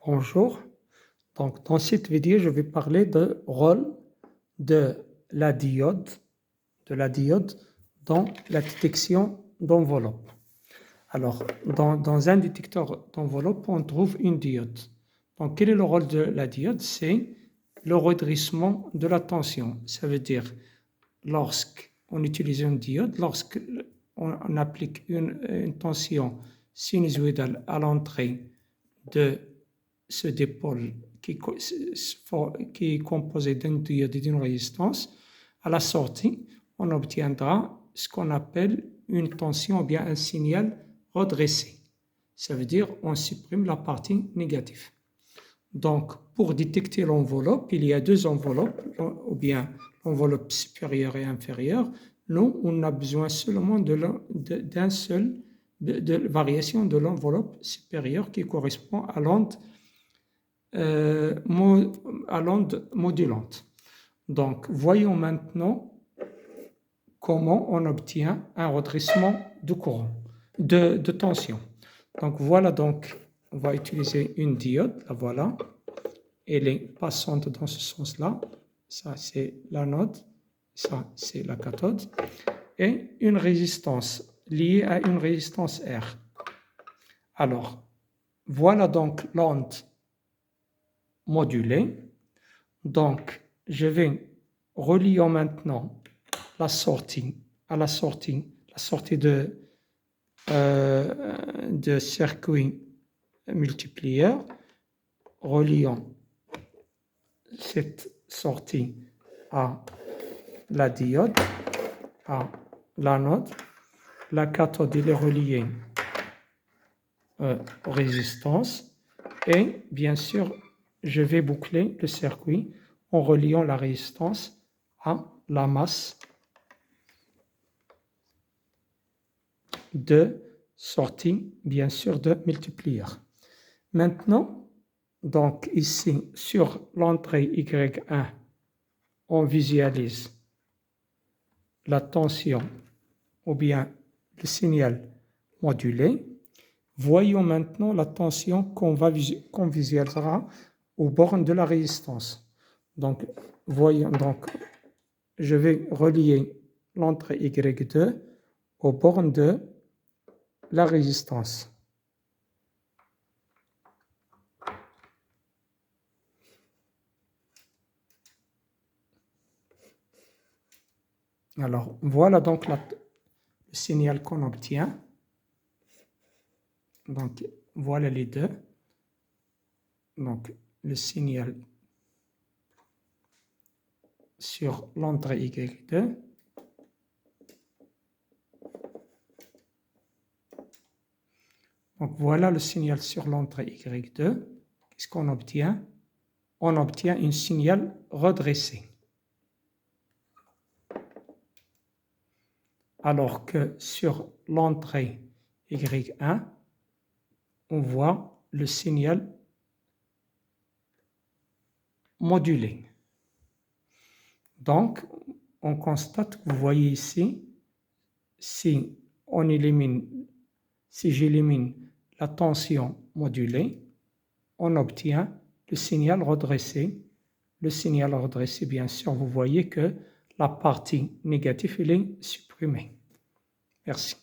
Bonjour. Donc, dans cette vidéo, je vais parler du rôle de la diode, dans la détection d'enveloppe. Alors, dans un détecteur d'enveloppe, on trouve une diode. Donc, quel est le rôle de la diode? C'est le redressement de la tension. Ça veut dire, lorsqu'on utilise une diode, lorsqu'on applique une tension sinusoïdale à l'entrée de ce dipôle qui est composé d'une diode et d'une résistance, à la sortie, on obtiendra ce qu'on appelle une tension ou bien un signal redressé. Ça veut dire on supprime la partie négative. Donc, pour détecter l'enveloppe, il y a deux enveloppes, ou bien l'enveloppe supérieure et inférieure. Nous, on a besoin seulement d'un seul de variation de l'enveloppe supérieure qui correspond à l'onde modulante. Donc, voyons maintenant comment on obtient un redressement de courant, de tension. Donc, voilà, donc, on va utiliser une diode, la voilà. Elle est passante dans ce sens-là. Ça, c'est l'anode. Ça, c'est la cathode. Et une résistance liée à une résistance R. Alors, voilà donc l'onde modulée. Donc, je vais relier maintenant la sortie de circuit multiplieur, reliant cette sortie à la diode, à l'anode. La cathode est reliée aux résistances et bien sûr je vais boucler le circuit en reliant la résistance à la masse de sortie, bien sûr, de multiplieur. Maintenant, donc ici, sur l'entrée Y1, on visualise la tension ou bien le signal modulé. Voyons maintenant la tension qu'on visualisera aux bornes de la résistance. Donc, je vais relier l'entrée Y2 aux bornes de la résistance. Alors, voilà donc le signal qu'on obtient. Donc, voilà les deux. Donc, le signal sur l'entrée Y2. Donc, voilà le signal sur l'entrée Y2. Qu'est-ce qu'on obtient? On obtient un signal redressé. Alors que sur l'entrée Y1, on voit le signal modulé. Donc, on constate que vous voyez ici, si j'élimine la tension modulée, on obtient le signal redressé. Le signal redressé, bien sûr, vous voyez que la partie négative, elle est supprimée. Merci.